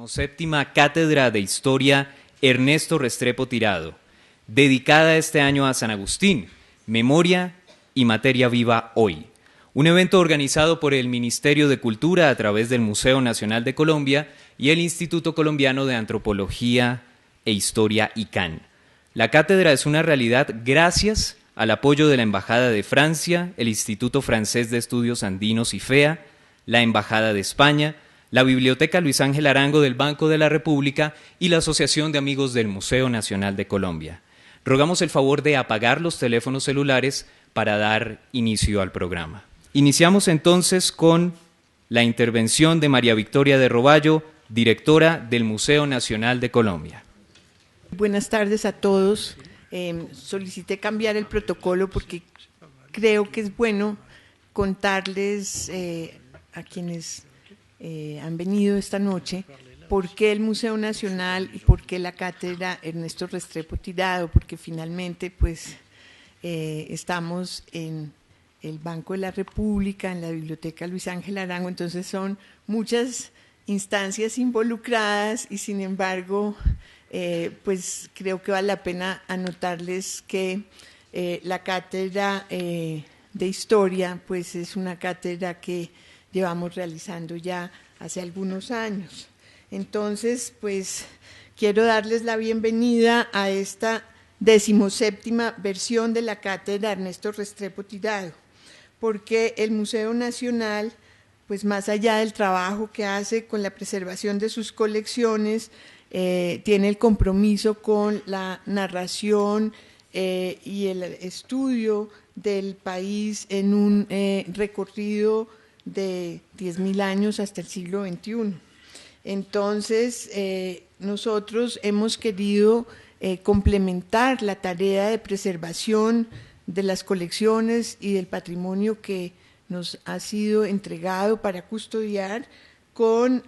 Séptima Cátedra de Historia Ernesto Restrepo Tirado, dedicada este año a San Agustín, Memoria y Materia Viva Hoy. Un evento organizado por el Ministerio de Cultura a través del Museo Nacional de Colombia y el Instituto Colombiano de Antropología e Historia ICANN. La cátedra es una realidad gracias al apoyo de la Embajada de Francia, el Instituto Francés de Estudios Andinos IFEA, la Embajada de España, la Biblioteca Luis Ángel Arango del Banco de la República y la Asociación de Amigos del Museo Nacional de Colombia. Rogamos el favor de apagar los teléfonos celulares para dar inicio al programa. Iniciamos entonces con la intervención de María Victoria de Roballo, directora del Museo Nacional de Colombia. Buenas tardes a todos. Solicité cambiar el protocolo porque creo que es bueno contarles a quienes han venido esta noche por qué el Museo Nacional y por qué la cátedra Ernesto Restrepo Tirado, porque finalmente pues estamos en el Banco de la República, en la Biblioteca Luis Ángel Arango, entonces son muchas instancias involucradas y sin embargo pues creo que vale la pena anotarles que la cátedra de Historia pues es una cátedra que llevamos realizando ya hace algunos años. Entonces, pues, quiero darles la bienvenida a esta 17ª versión de la Cátedra Ernesto Restrepo Tirado, porque el Museo Nacional, pues más allá del trabajo que hace con la preservación de sus colecciones, tiene el compromiso con la narración y el estudio del país en un recorrido de 10.000 años hasta el siglo XXI. Entonces, nosotros hemos querido complementar la tarea de preservación de las colecciones y del patrimonio que nos ha sido entregado para custodiar con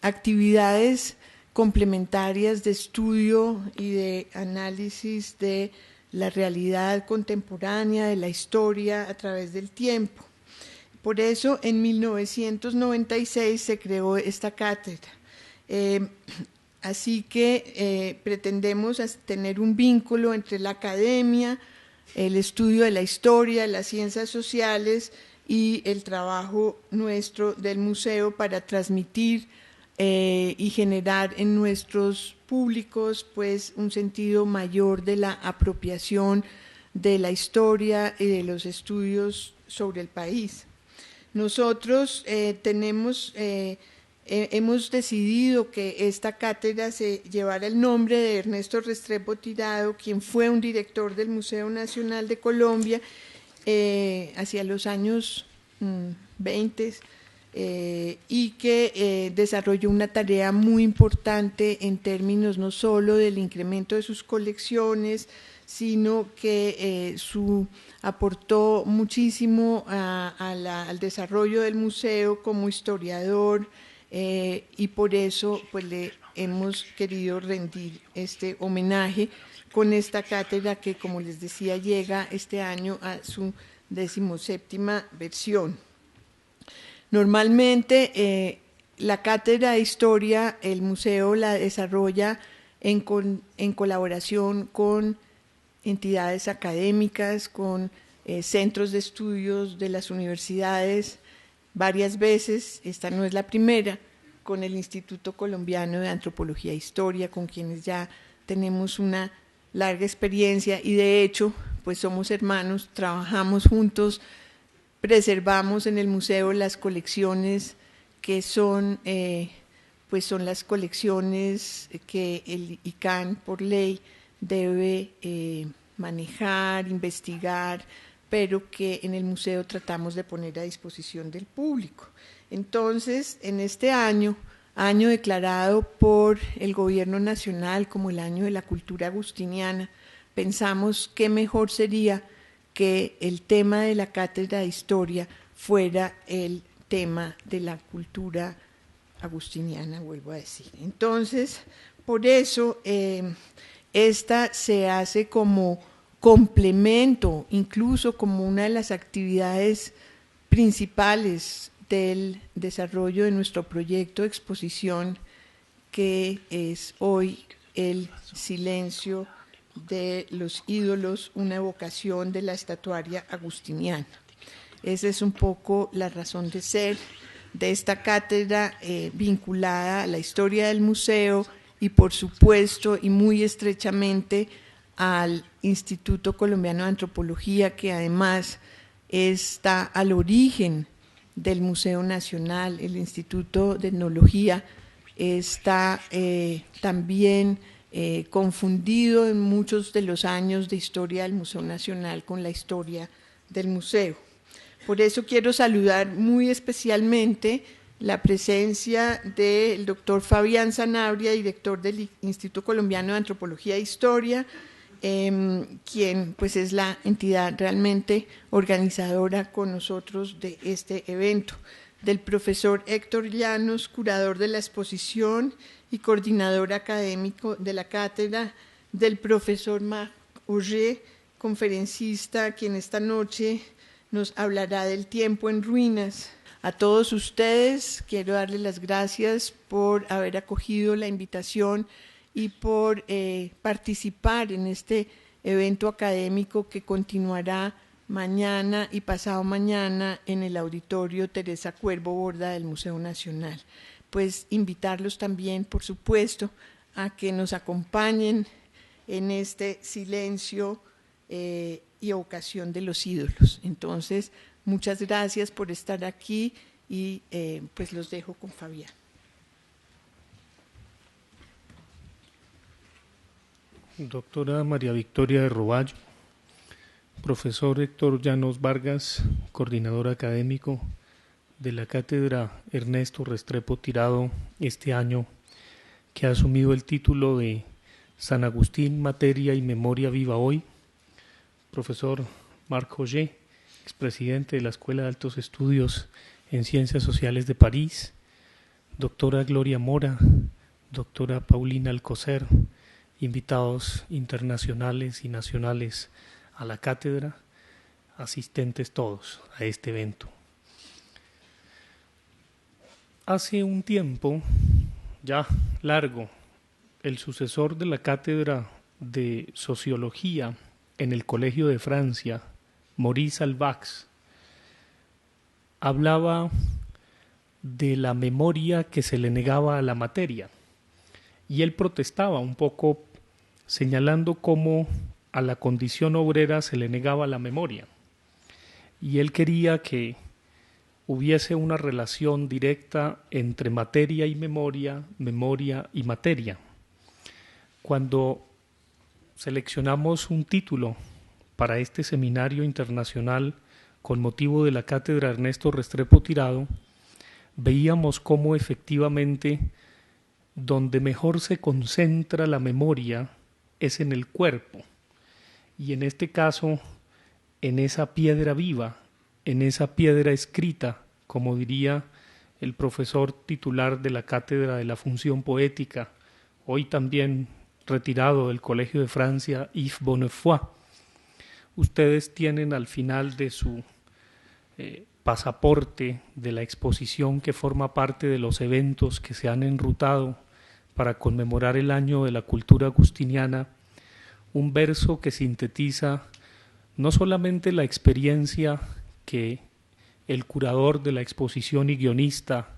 actividades complementarias de estudio y de análisis de la realidad contemporánea, de la historia a través del tiempo. Por eso, en 1996 se creó esta cátedra. Así que pretendemos tener un vínculo entre la academia, el estudio de la historia, las ciencias sociales y el trabajo nuestro del museo para transmitir y generar en nuestros públicos pues, un sentido mayor de la apropiación de la historia y de los estudios sobre el país. Nosotros hemos decidido que esta cátedra se llevara el nombre de Ernesto Restrepo Tirado, quien fue un director del Museo Nacional de Colombia hacia los años 20 y que desarrolló una tarea muy importante en términos no solo del incremento de sus colecciones, sino que aportó muchísimo al desarrollo del museo como historiador y por eso pues, le hemos querido rendir este homenaje con esta cátedra que, como les decía, llega este año a su 17ª versión. Normalmente la cátedra de Historia, el museo la desarrolla en colaboración con entidades académicas, con centros de estudios de las universidades, varias veces, esta no es la primera, con el Instituto Colombiano de Antropología e Historia, con quienes ya tenemos una larga experiencia y de hecho, pues somos hermanos, trabajamos juntos, preservamos en el museo las colecciones que son, pues son las colecciones que el ICANN por ley debe manejar, investigar, pero que en el museo tratamos de poner a disposición del público. Entonces, en este año declarado por el Gobierno Nacional como el Año de la Cultura Agustiniana, pensamos qué mejor sería que el tema de la cátedra de historia fuera el tema de la cultura agustiniana, vuelvo a decir. Entonces, por eso esta se hace como complemento, incluso como una de las actividades principales del desarrollo de nuestro proyecto de exposición, que es hoy el silencio de los ídolos, una evocación de la estatuaria agustiniana. Esa es un poco la razón de ser de esta cátedra vinculada a la historia del museo y, por supuesto, y muy estrechamente al Instituto Colombiano de Antropología, que además está al origen del Museo Nacional. El Instituto de Etnología está también confundido en muchos de los años de historia del Museo Nacional con la historia del museo. Por eso quiero saludar muy especialmente la presencia del doctor Fabián Sanabria, director del Instituto Colombiano de Antropología e Historia, quien pues es la entidad realmente organizadora con nosotros de este evento, del profesor Héctor Llanos, curador de la exposición y coordinador académico de la cátedra, del profesor Marc Auger, conferencista, quien esta noche nos hablará del tiempo en ruinas. A todos ustedes quiero darles las gracias por haber acogido la invitación y por participar en este evento académico que continuará mañana y pasado mañana en el auditorio Teresa Cuervo Borda del Museo Nacional. Pues invitarlos también, por supuesto, a que nos acompañen en este silencio y evocación de los ídolos. Entonces, muchas gracias por estar aquí y pues los dejo con Fabián. Doctora María Victoria de Roballo, profesor Héctor Llanos Vargas, coordinador académico de la Cátedra Ernesto Restrepo Tirado este año, que ha asumido el título de San Agustín, Materia y Memoria Viva Hoy, profesor Marc Auger, expresidente de la Escuela de Altos Estudios en Ciencias Sociales de París, doctora Gloria Mora, doctora Paulina Alcocer, invitados internacionales y nacionales a la cátedra, asistentes todos a este evento. Hace un tiempo, ya largo, el sucesor de la cátedra de Sociología en el Colegio de Francia, Maurice Albax, hablaba de la memoria que se le negaba a la materia, y él protestaba un poco señalando cómo a la condición obrera se le negaba la memoria, y él quería que hubiese una relación directa entre materia y memoria, memoria y materia. Cuando seleccionamos un título para este seminario internacional con motivo de la cátedra Ernesto Restrepo Tirado, veíamos cómo efectivamente donde mejor se concentra la memoria es en el cuerpo, y en este caso en esa piedra viva, en esa piedra escrita, como diría el profesor titular de la Cátedra de la Función Poética, hoy también retirado del Colegio de Francia, Yves Bonnefoy. Ustedes tienen al final de su pasaporte de la exposición, que forma parte de los eventos que se han enrutado para conmemorar el año de la cultura agustiniana, un verso que sintetiza no solamente la experiencia que el curador de la exposición y guionista,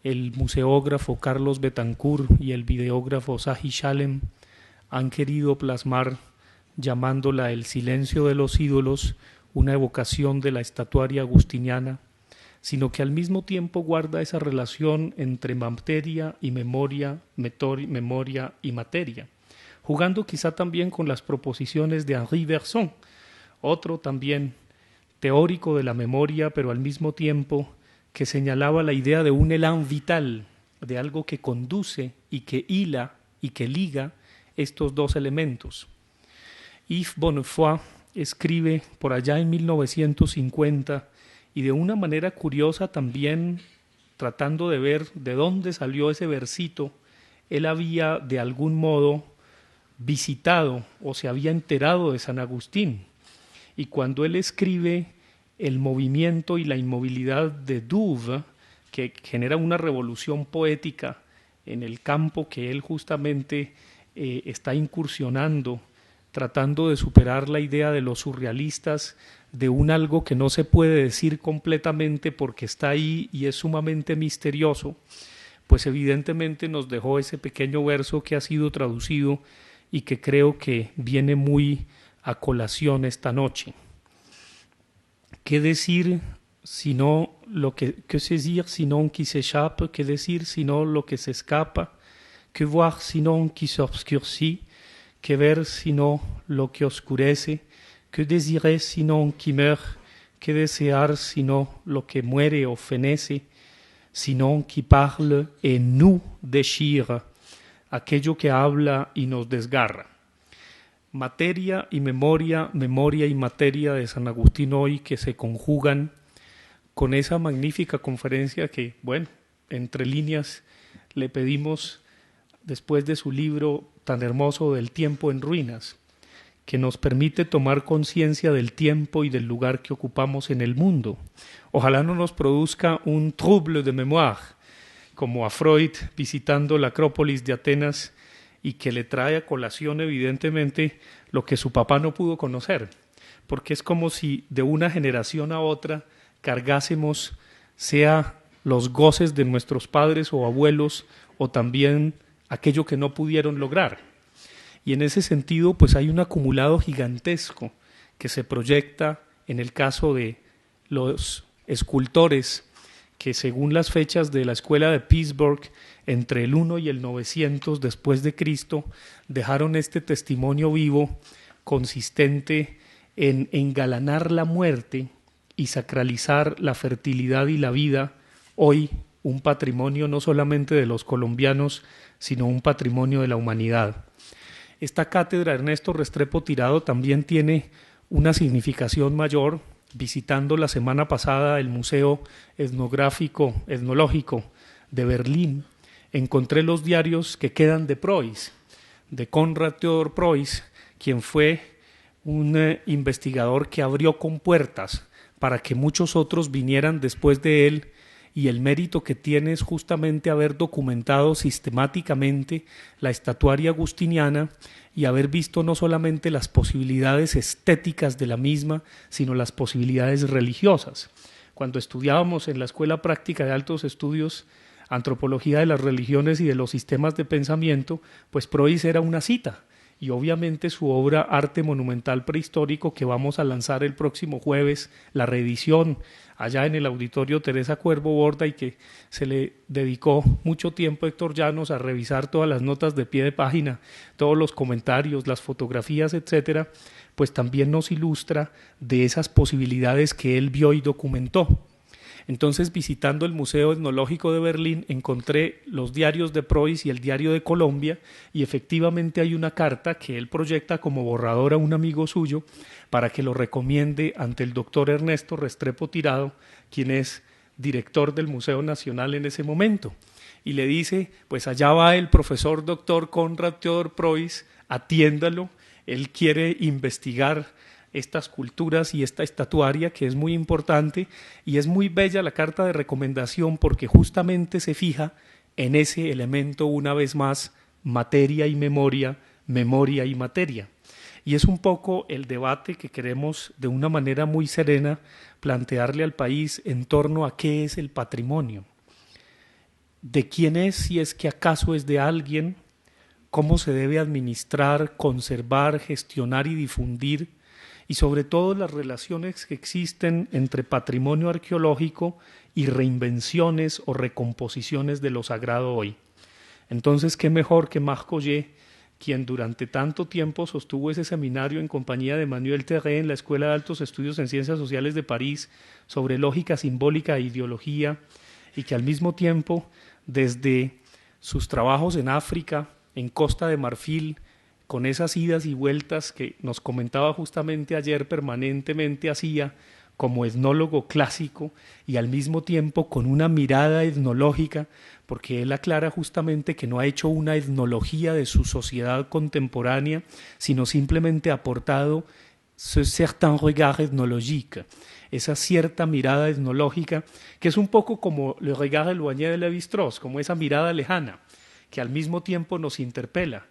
el museógrafo Carlos Betancourt y el videógrafo Zahi Shalem han querido plasmar, llamándola El silencio de los ídolos, una evocación de la estatuaria agustiniana, sino que al mismo tiempo guarda esa relación entre materia y memoria, memoria y materia, jugando quizá también con las proposiciones de Henri Bergson, otro también teórico de la memoria, pero al mismo tiempo que señalaba la idea de un elán vital, de algo que conduce y que hila y que liga estos dos elementos. Yves Bonnefoy escribe por allá en 1950 y de una manera curiosa también, tratando de ver de dónde salió ese versito, él había de algún modo visitado o se había enterado de San Agustín. Y cuando él escribe el movimiento y la inmovilidad de Douve, que genera una revolución poética en el campo que él justamente está incursionando, tratando de superar la idea de los surrealistas, de un algo que no se puede decir completamente porque está ahí y es sumamente misterioso, pues evidentemente nos dejó ese pequeño verso que ha sido traducido y que creo que viene muy a colación esta noche. ¿Qué decir sino lo que saisir sinon qui s'échappe? ¿Qué decir sino lo que se escapa? ¿Qué voir sinon qui s'obscurcit? ¿Qué ver sino lo que oscurece? ¿Qué désirer sinon qui meurt? ¿Qué desear sino lo que muere o fenece? Sinon qui parle et nous déchire, aquello que habla y nos desgarra. Materia y memoria, memoria y materia de San Agustín hoy que se conjugan con esa magnífica conferencia que, bueno, entre líneas le pedimos después de su libro tan hermoso del tiempo en ruinas, que nos permite tomar conciencia del tiempo y del lugar que ocupamos en el mundo. Ojalá no nos produzca un trouble de mémoire, como a Freud visitando la Acrópolis de Atenas y que le trae a colación evidentemente lo que su papá no pudo conocer, porque es como si de una generación a otra cargásemos sea los goces de nuestros padres o abuelos o también aquello que no pudieron lograr. Y en ese sentido pues hay un acumulado gigantesco que se proyecta en el caso de los escultores que según las fechas de la escuela de Pittsburgh, entre el 1 y el 900 después de Cristo, dejaron este testimonio vivo consistente en engalanar la muerte y sacralizar la fertilidad y la vida, hoy un patrimonio no solamente de los colombianos, sino un patrimonio de la humanidad. Esta cátedra Ernesto Restrepo Tirado también tiene una significación mayor. Visitando la semana pasada el Museo Etnológico de Berlín, encontré los diarios que quedan de Preuss, de Konrad Theodor Preuss, quien fue un investigador que abrió compuertas para que muchos otros vinieran después de él, y el mérito que tiene es justamente haber documentado sistemáticamente la estatuaria agustiniana y haber visto no solamente las posibilidades estéticas de la misma, sino las posibilidades religiosas. Cuando estudiábamos en la Escuela Práctica de Altos Estudios Antropología de las Religiones y de los Sistemas de Pensamiento, pues Preuss era una cita, y obviamente su obra Arte Monumental Prehistórico, que vamos a lanzar el próximo jueves, la reedición allá en el Auditorio Teresa Cuervo Borda, y que se le dedicó mucho tiempo Héctor Llanos a revisar todas las notas de pie de página, todos los comentarios, las fotografías, etcétera, pues también nos ilustra de esas posibilidades que él vio y documentó. Entonces, visitando el Museo Etnológico de Berlín, encontré los diarios de Preuss y el Diario de Colombia, y efectivamente hay una carta que él proyecta como borrador a un amigo suyo para que lo recomiende ante el doctor Ernesto Restrepo Tirado, quien es director del Museo Nacional en ese momento. Y le dice, pues allá va el profesor doctor Konrad Theodor Preuss, atiéndalo, él quiere investigar estas culturas y esta estatuaria que es muy importante, y es muy bella la carta de recomendación porque justamente se fija en ese elemento una vez más, materia y memoria, memoria y materia. Y es un poco el debate que queremos de una manera muy serena plantearle al país en torno a qué es el patrimonio, de quién es, si es que acaso es de alguien, cómo se debe administrar, conservar, gestionar y difundir, y sobre todo las relaciones que existen entre patrimonio arqueológico y reinvenciones o recomposiciones de lo sagrado hoy. Entonces, qué mejor que Marc Collet, quien durante tanto tiempo sostuvo ese seminario en compañía de Manuel Terré en la Escuela de Altos Estudios en Ciencias Sociales de París sobre lógica simbólica e ideología, y que al mismo tiempo, desde sus trabajos en África, en Costa de Marfil, con esas idas y vueltas que nos comentaba justamente ayer permanentemente hacía como etnólogo clásico y al mismo tiempo con una mirada etnológica, porque él aclara justamente que no ha hecho una etnología de su sociedad contemporánea, sino simplemente ha aportado ce certain regard ethnologique, esa cierta mirada etnológica, que es un poco como le regard éloigné de Lévi-Strauss, como esa mirada lejana, que al mismo tiempo nos interpela.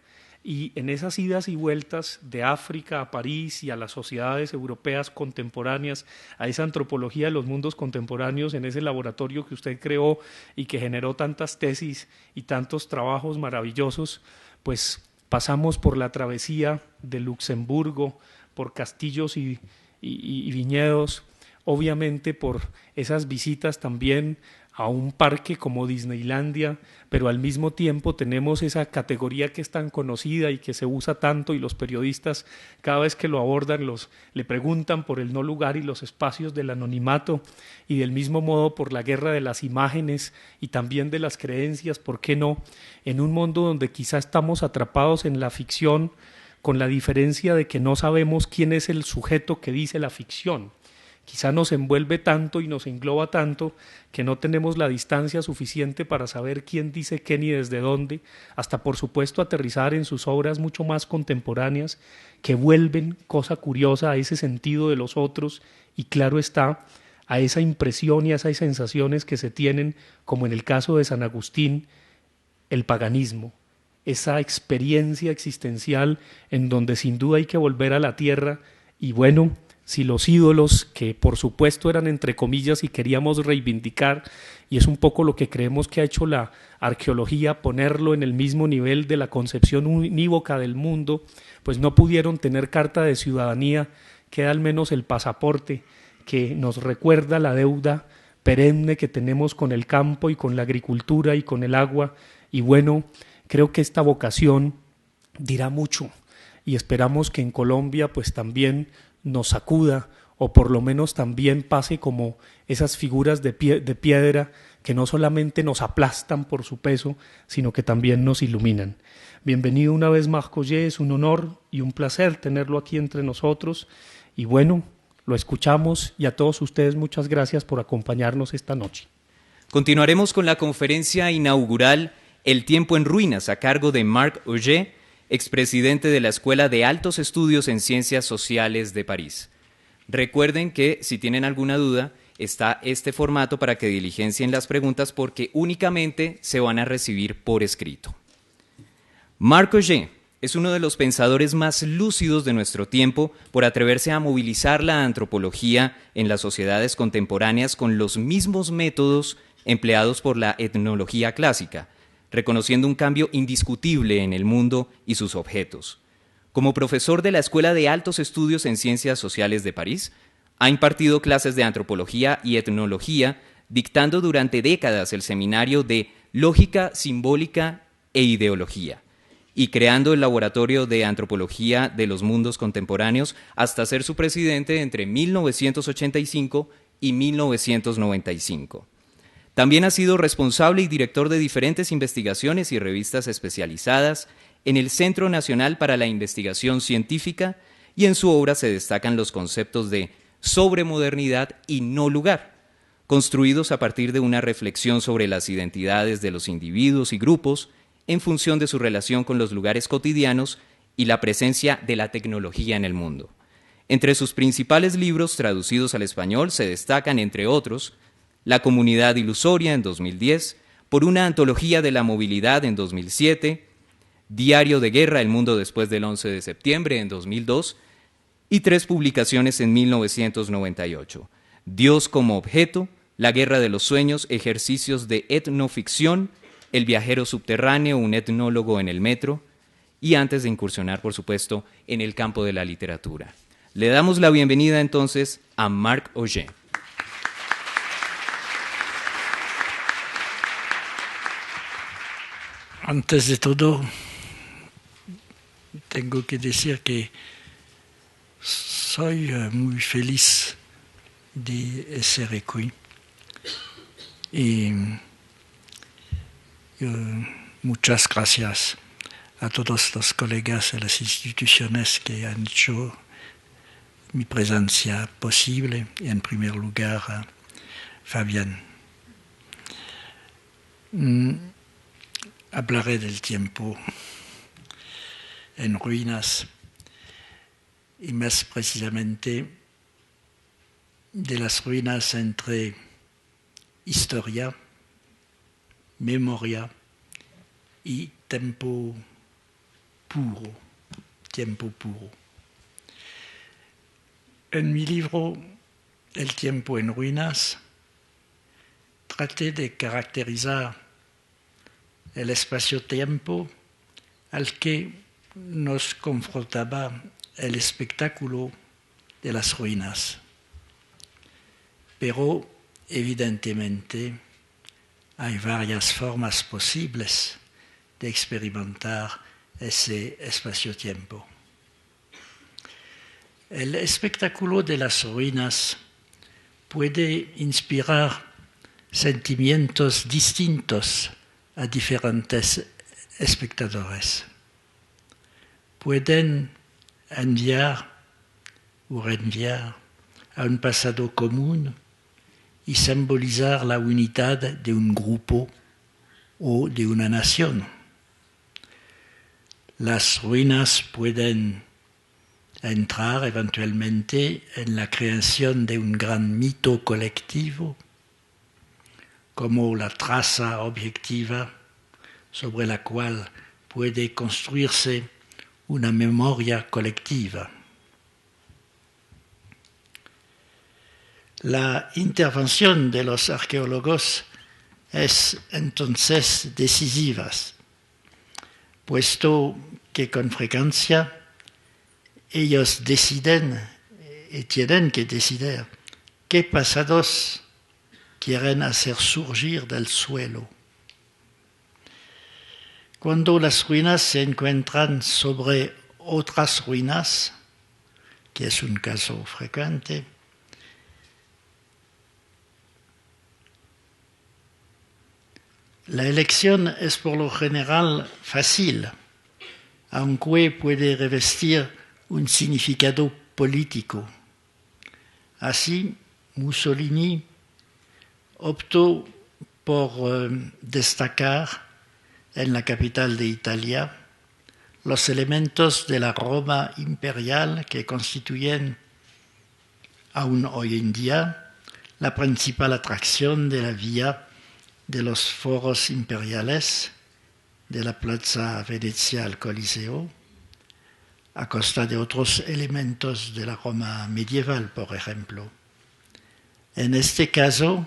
Y en esas idas y vueltas de África a París y a las sociedades europeas contemporáneas, a esa antropología de los mundos contemporáneos en ese laboratorio que usted creó y que generó tantas tesis y tantos trabajos maravillosos, pues pasamos por la travesía de Luxemburgo, por castillos y viñedos, obviamente por esas visitas también a un parque como Disneylandia, pero al mismo tiempo tenemos esa categoría que es tan conocida y que se usa tanto, y los periodistas cada vez que lo abordan le preguntan por el no lugar y los espacios del anonimato, y del mismo modo por la guerra de las imágenes y también de las creencias, ¿por qué no? En un mundo donde quizá estamos atrapados en la ficción, con la diferencia de que no sabemos quién es el sujeto que dice la ficción. Quizá nos envuelve tanto y nos engloba tanto que no tenemos la distancia suficiente para saber quién dice qué ni desde dónde, hasta por supuesto aterrizar en sus obras mucho más contemporáneas que vuelven, cosa curiosa, a ese sentido de los otros y claro está, a esa impresión y a esas sensaciones que se tienen, como en el caso de San Agustín, el paganismo, esa experiencia existencial en donde sin duda hay que volver a la tierra y bueno, si los ídolos, que por supuesto eran entre comillas y queríamos reivindicar, y es un poco lo que creemos que ha hecho la arqueología, ponerlo en el mismo nivel de la concepción unívoca del mundo, pues no pudieron tener carta de ciudadanía, queda al menos el pasaporte que nos recuerda la deuda perenne que tenemos con el campo y con la agricultura y con el agua, y bueno, creo que esta vocación dirá mucho, y esperamos que en Colombia pues también nos sacuda o por lo menos también pase como esas figuras de piedra que no solamente nos aplastan por su peso, sino que también nos iluminan. Bienvenido una vez más, Collé, es un honor y un placer tenerlo aquí entre nosotros y bueno, lo escuchamos y a todos ustedes muchas gracias por acompañarnos esta noche. Continuaremos con la conferencia inaugural El tiempo en ruinas a cargo de Marc Augé, expresidente de la Escuela de Altos Estudios en Ciencias Sociales de París. Recuerden que, si tienen alguna duda, está este formato para que diligencien las preguntas porque únicamente se van a recibir por escrito. Marc Augé es uno de los pensadores más lúcidos de nuestro tiempo por atreverse a movilizar la antropología en las sociedades contemporáneas con los mismos métodos empleados por la etnología clásica, reconociendo un cambio indiscutible en el mundo y sus objetos. Como profesor de la Escuela de Altos Estudios en Ciencias Sociales de París, ha impartido clases de antropología y etnología, dictando durante décadas el seminario de Lógica, Simbólica e Ideología, y creando el Laboratorio de Antropología de los Mundos Contemporáneos hasta ser su presidente entre 1985 y 1995. También ha sido responsable y director de diferentes investigaciones y revistas especializadas en el Centro Nacional para la Investigación Científica y en su obra se destacan los conceptos de sobremodernidad y no lugar, construidos a partir de una reflexión sobre las identidades de los individuos y grupos en función de su relación con los lugares cotidianos y la presencia de la tecnología en el mundo. Entre sus principales libros traducidos al español se destacan, entre otros, La Comunidad Ilusoria en 2010, Por una antología de la movilidad en 2007, Diario de Guerra, El mundo después del 11 de septiembre en 2002 y 3 publicaciones en 1998, Dios como objeto, La guerra de los sueños, ejercicios de etnoficción, El viajero subterráneo, un etnólogo en el metro y antes de incursionar, por supuesto, en el campo de la literatura. Le damos la bienvenida entonces a Marc Augé. Antes de todo, tengo que decir que soy muy feliz de ser aquí. Y muchas gracias a todos los colegas de las instituciones que han hecho mi presencia posible, y en primer lugar a Fabián. Hablaré del tiempo en ruinas y más precisamente de las ruinas entre historia, memoria y tiempo puro. En mi libro El tiempo en ruinas traté de caracterizar el espacio-tiempo al que nos confrontaba el espectáculo de las ruinas. Pero, evidentemente, hay varias formas posibles de experimentar ese espacio-tiempo. El espectáculo de las ruinas puede inspirar sentimientos distintos a diferentes espectadores. Pueden enviar o reenviar a un pasado común y simbolizar la unidad de un grupo o de una nación. Las ruinas pueden entrar eventualmente en la creación de un gran mito colectivo, como la traza objetiva sobre la cual puede construirse una memoria colectiva. La intervención de los arqueólogos es entonces decisiva, puesto que con frecuencia ellos deciden y tienen que decidir qué pasados quieren hacer surgir del suelo. Cuando las ruinas se encuentran sobre otras ruinas, que es un caso frecuente, la elección es por lo general fácil, aunque puede revestir un significado político. Así, Mussolini optó por destacar en la capital de Italia los elementos de la Roma imperial que constituyen, aún hoy en día, la principal atracción de la vía de los foros imperiales, de la Plaza Venezia al Coliseo, a costa de otros elementos de la Roma medieval, por ejemplo. En este caso,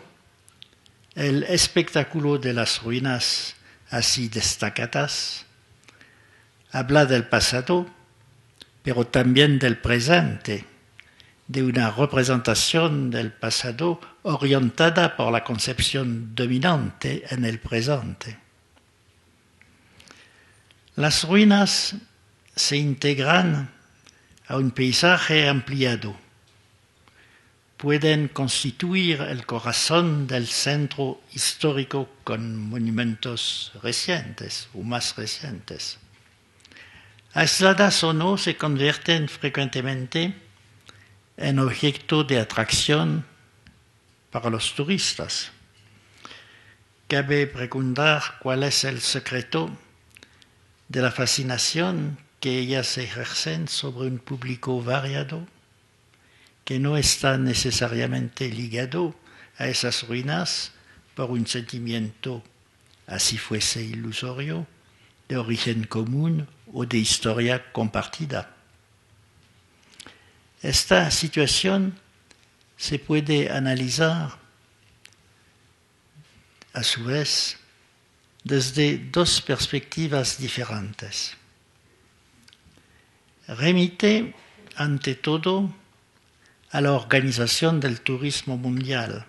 el espectáculo de las ruinas así destacadas habla del pasado, pero también del presente, de una representación del pasado orientada por la concepción dominante en el presente. Las ruinas se integran a un paisaje ampliado. Pueden constituir el corazón del centro histórico con monumentos recientes o más recientes. Aisladas o no, se convierten frecuentemente en objeto de atracción para los turistas. Cabe preguntar cuál es el secreto de la fascinación que ellas ejercen sobre un público variado, que no está necesariamente ligado a esas ruinas por un sentimiento, así fuese ilusorio, de origen común o de historia compartida. Esta situación se puede analizar, a su vez, desde dos perspectivas diferentes. Remite, ante todo, a la organización del turismo mundial.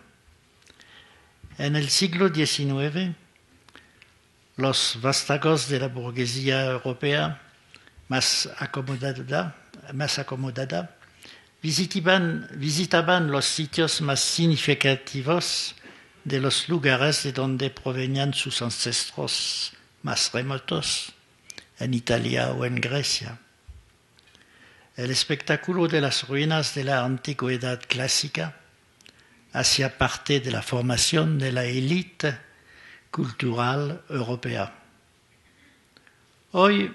En el siglo XIX, los vástagos de la burguesía europea más acomodada visitaban los sitios más significativos de los lugares de donde provenían sus ancestros más remotos, en Italia o en Grecia. El espectáculo de las ruinas de la antigüedad clásica hacía parte de la formación de la élite cultural europea. Hoy,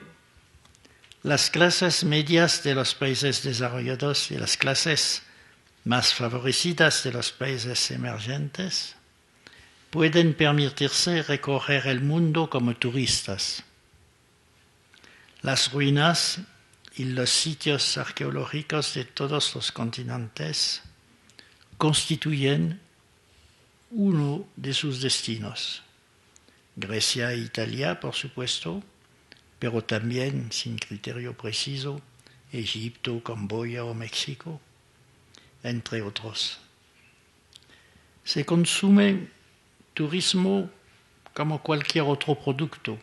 las clases medias de los países desarrollados y las clases más favorecidas de los países emergentes pueden permitirse recorrer el mundo como turistas. Las ruinas y los sitios arqueológicos de todos los continentes constituyen uno de sus destinos. Grecia e Italia, por supuesto, pero también, sin criterio preciso, Egipto, Camboya o México, entre otros. Se consume turismo como cualquier otro producto,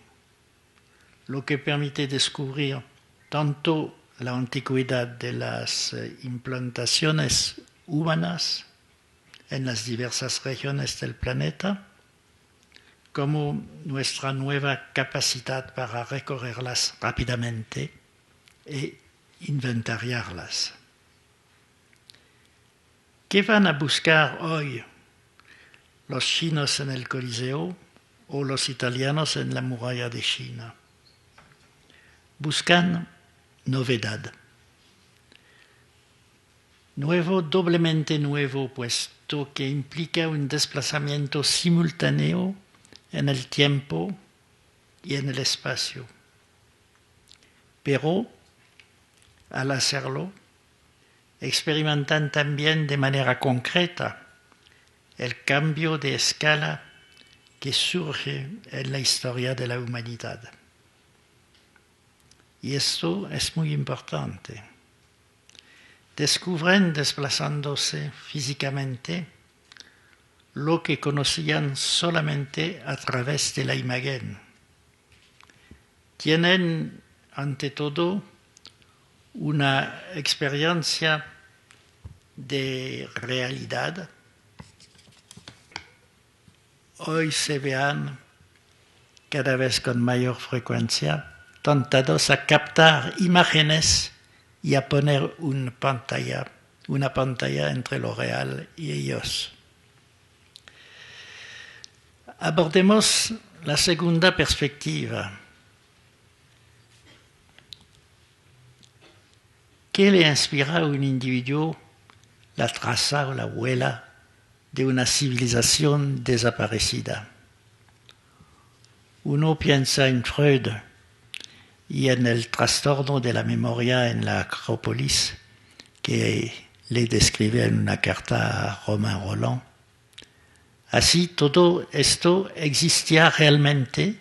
lo que permite descubrir tanto la antigüedad de las implantaciones humanas en las diversas regiones del planeta, como nuestra nueva capacidad para recorrerlas rápidamente e inventariarlas. ¿Qué van a buscar hoy los chinos en el Coliseo o los italianos en la muralla de China? Buscan novedad. Nuevo, doblemente nuevo, puesto que implica un desplazamiento simultáneo en el tiempo y en el espacio. Pero, al hacerlo, experimentan también de manera concreta el cambio de escala que surge en la historia de la humanidad. Y esto es muy importante. Descubren, desplazándose físicamente, lo que conocían solamente a través de la imagen. Tienen, ante todo, una experiencia de realidad. Hoy se vean cada vez con mayor frecuencia tentados a captar imágenes y a poner una pantalla entre lo real y ellos. Abordemos la segunda perspectiva. ¿Qué le inspira a un individuo la traza o la huella de una civilización desaparecida? Uno piensa en Freud y en el trastorno de la memoria en la Acrópolis, que le describe en una carta a Romain Rolland. Así, todo esto existía realmente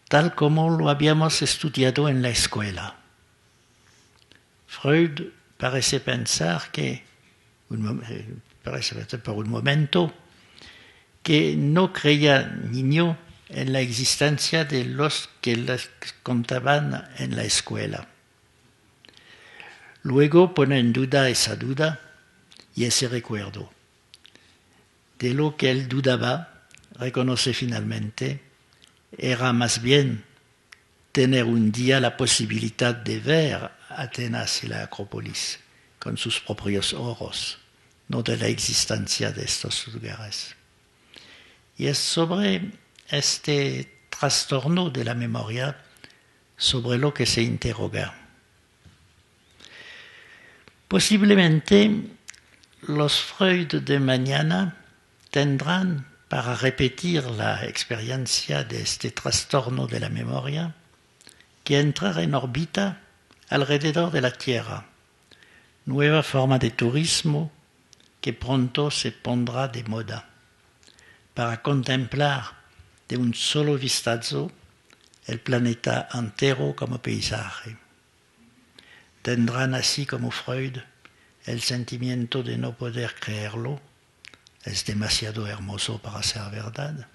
tal como lo habíamos estudiado en la escuela. Freud parece pensar por un momento que no creía niño en la existencia de los que les contaban en la escuela. Luego pone en duda esa duda y ese recuerdo. De lo que él dudaba, reconoce finalmente, era más bien tener un día la posibilidad de ver Atenas y la Acrópolis con sus propios ojos, no de la existencia de estos lugares. Y es sobre este trastorno de la memoria sobre lo que se interroga. Posiblemente los Freud de mañana tendrán, para repetir la experiencia de este trastorno de la memoria, que entrar en órbita alrededor de la Tierra, nueva forma de turismo que pronto se pondrá de moda, para contemplar de un solo vistazo el planeta entero como paisaje. Tendrán así como Freud el sentimiento de no poder creerlo, es demasiado hermoso para ser verdad,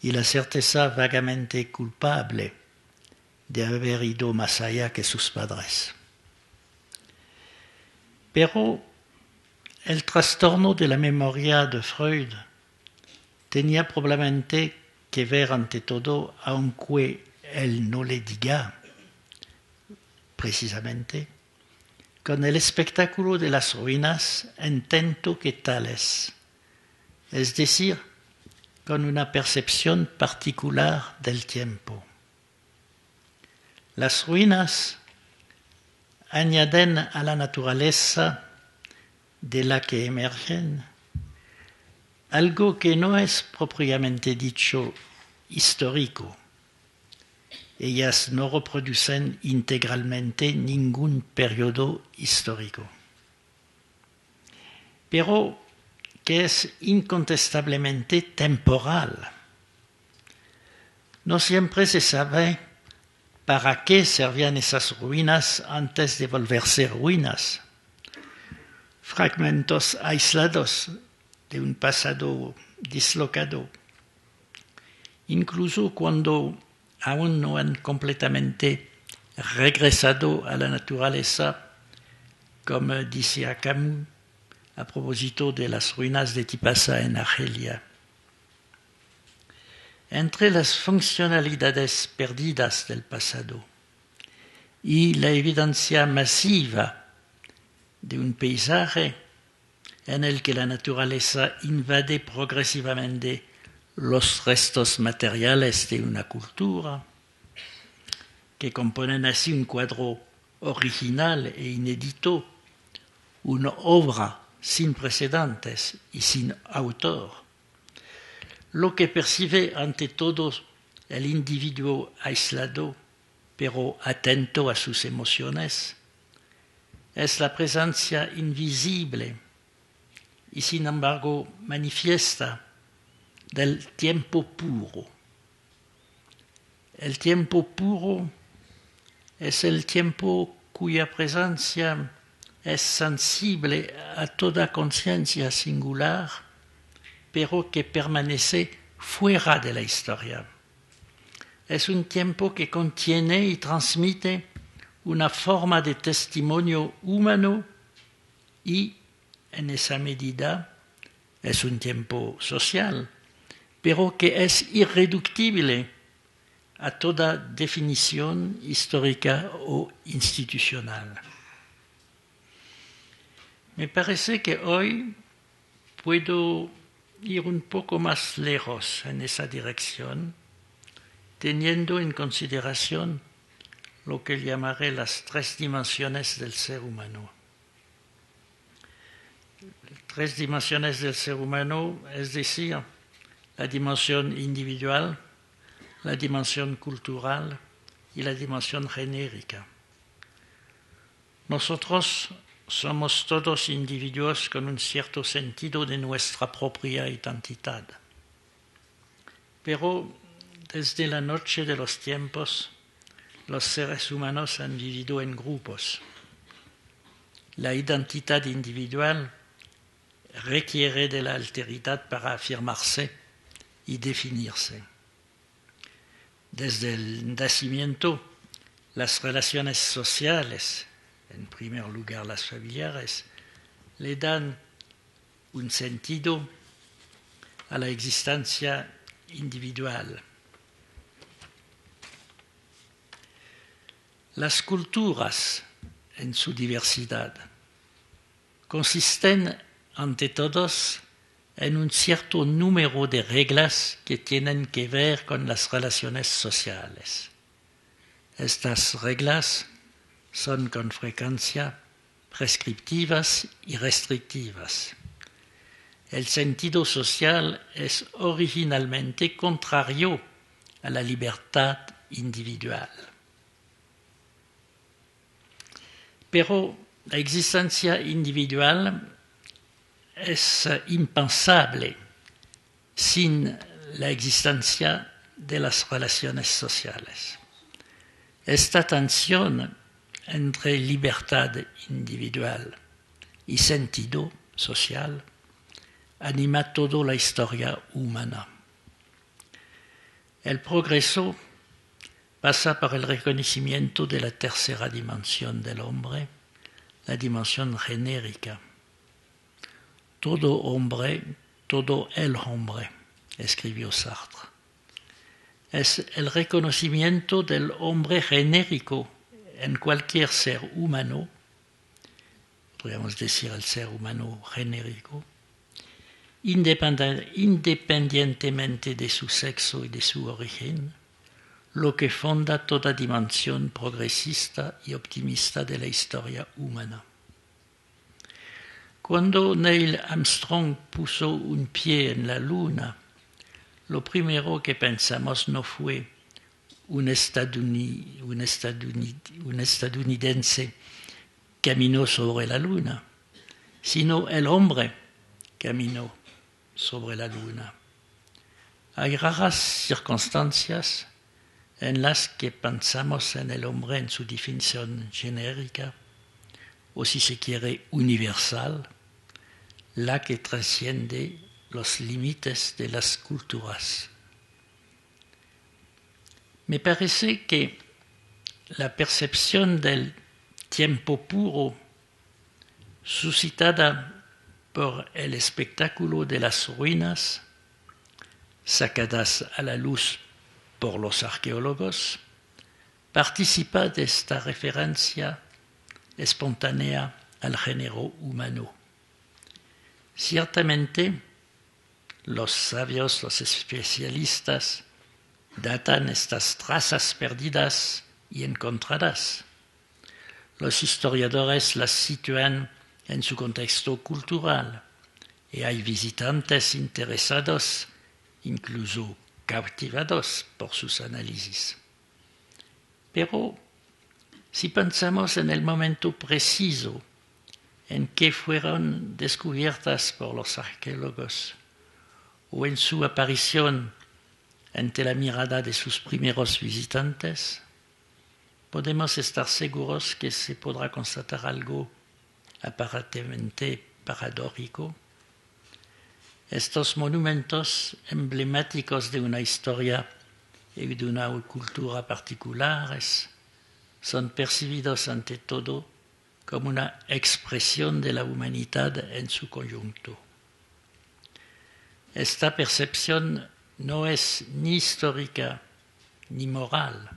y la certeza vagamente culpable de haber ido más allá que sus padres. Pero el trastorno de la memoria de Freud tenía probablemente que ver ante todo, aunque él no le diga, precisamente, con el espectáculo de las ruinas en tanto que tales, es decir, con una percepción particular del tiempo. Las ruinas añaden a la naturaleza de la que emergen algo que no es propiamente dicho histórico. Ellas no reproducen integralmente ningún periodo histórico, pero que es incontestablemente temporal. No siempre se sabe para qué servían esas ruinas antes de volverse ruinas. Fragmentos aislados de un pasado dislocado, incluso cuando aún no han completamente regresado a la naturaleza, como decía Camus a propósito de las ruinas de Tipasa en Argelia. Entre las funcionalidades perdidas del pasado y la evidencia masiva de un paisaje en el que la naturaleza invade progresivamente los restos materiales de una cultura, que componen así un cuadro original e inédito, una obra sin precedentes y sin autor. Lo que percibe ante todo el individuo aislado, pero atento a sus emociones, es la presencia invisible y sin embargo manifiesta del tiempo puro. El tiempo puro es el tiempo cuya presencia es sensible a toda conciencia singular, pero que permanece fuera de la historia. Es un tiempo que contiene y transmite una forma de testimonio humano y, en esa medida, es un tiempo social, pero que es irreductible a toda definición histórica o institucional. Me parece que hoy puedo ir un poco más lejos en esa dirección, teniendo en consideración lo que llamaré las tres dimensiones del ser humano. Tres dimensiones del ser humano, es decir, la dimensión individual, la dimensión cultural y la dimensión genérica. Nosotros somos todos individuos con un cierto sentido de nuestra propia identidad. Pero desde la noche de los tiempos, los seres humanos han vivido en grupos. La identidad individual requiere de la alteridad para afirmarse y definirse. Desde el nacimiento, las relaciones sociales, en primer lugar las familiares, le dan un sentido a la existencia individual. Las culturas, en su diversidad, consisten ante todos en un cierto número de reglas que tienen que ver con las relaciones sociales. Estas reglas son con frecuencia prescriptivas y restrictivas. El sentido social es originalmente contrario a la libertad individual. Pero la existencia individual es impensable sin la existencia de las relaciones sociales. Esta tensión entre libertad individual y sentido social anima toda la historia humana. El progreso pasa por el reconocimiento de la tercera dimensión del hombre, la dimensión genérica. Todo hombre, todo el hombre, escribió Sartre. Es el reconocimiento del hombre genérico en cualquier ser humano, podríamos decir el ser humano genérico, independientemente de su sexo y de su origen, lo que fonda toda dimensión progresista y optimista de la historia humana. Cuando Neil Armstrong puso un pie en la Luna, lo primero que pensamos no fue un estadounidense caminó sobre la Luna, sino el hombre caminó sobre la Luna. Hay raras circunstancias en las que pensamos en el hombre en su definición genérica, o si se quiere universal, la que trasciende los límites de las culturas. Me parece que la percepción del tiempo puro, suscitada por el espectáculo de las ruinas, sacadas a la luz por los arqueólogos, participa de esta referencia espontánea al género humano. Ciertamente, los sabios, los especialistas, datan estas trazas perdidas y encontradas. Los historiadores las sitúan en su contexto cultural y hay visitantes interesados, incluso cautivados por sus análisis. Pero si pensamos en el momento preciso en que fueron descubiertas por los arqueólogos o en su aparición ante la mirada de sus primeros visitantes, podemos estar seguros que se podrá constatar algo aparentemente paradójico. Estos monumentos emblemáticos de una historia y de una cultura particulares son percibidos ante todo como una expresión de la humanidad en su conjunto. Esta percepción no es ni histórica ni moral,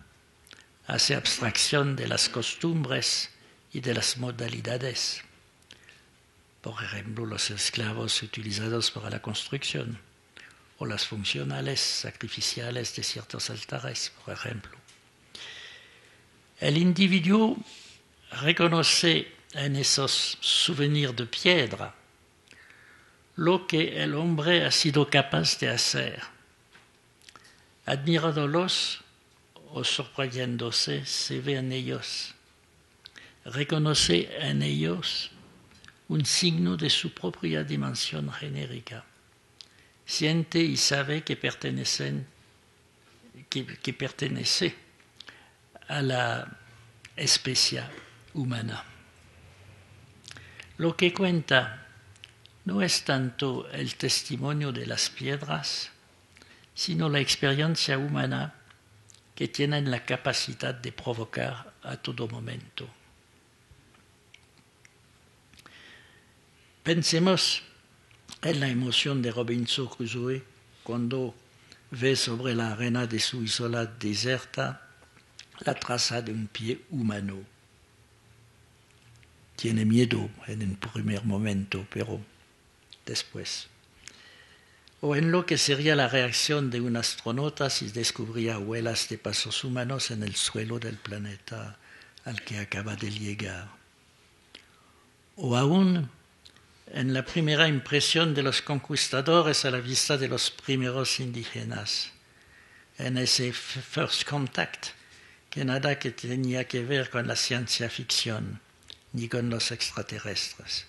hace abstracción de las costumbres y de las modalidades. Por ejemplo, los esclavos utilizados para la construcción o las funcionales sacrificiales de ciertos altares, por ejemplo. El individuo reconoce en esos souvenirs de piedra lo que el hombre ha sido capaz de hacer. Admirándolos o sorprendiéndose, se ve en ellos. Reconoce en ellos un signo de su propia dimensión genérica. Siente y sabe que pertenece a la especie humana. Lo que cuenta no es tanto el testimonio de las piedras, sino la experiencia humana que tienen la capacidad de provocar a todo momento. Pensemos en la emoción de Robinson Crusoe cuando ve sobre la arena de su isla desierta la traza de un pie humano. Tiene miedo en el primer momento, pero después. O en lo que sería la reacción de un astronauta si descubría huellas de pasos humanos en el suelo del planeta al que acaba de llegar. O aún en la primera impresión de los conquistadores a la vista de los primeros indígenas, en ese first contact que nada que tenía que ver con la ciencia ficción ni con los extraterrestres.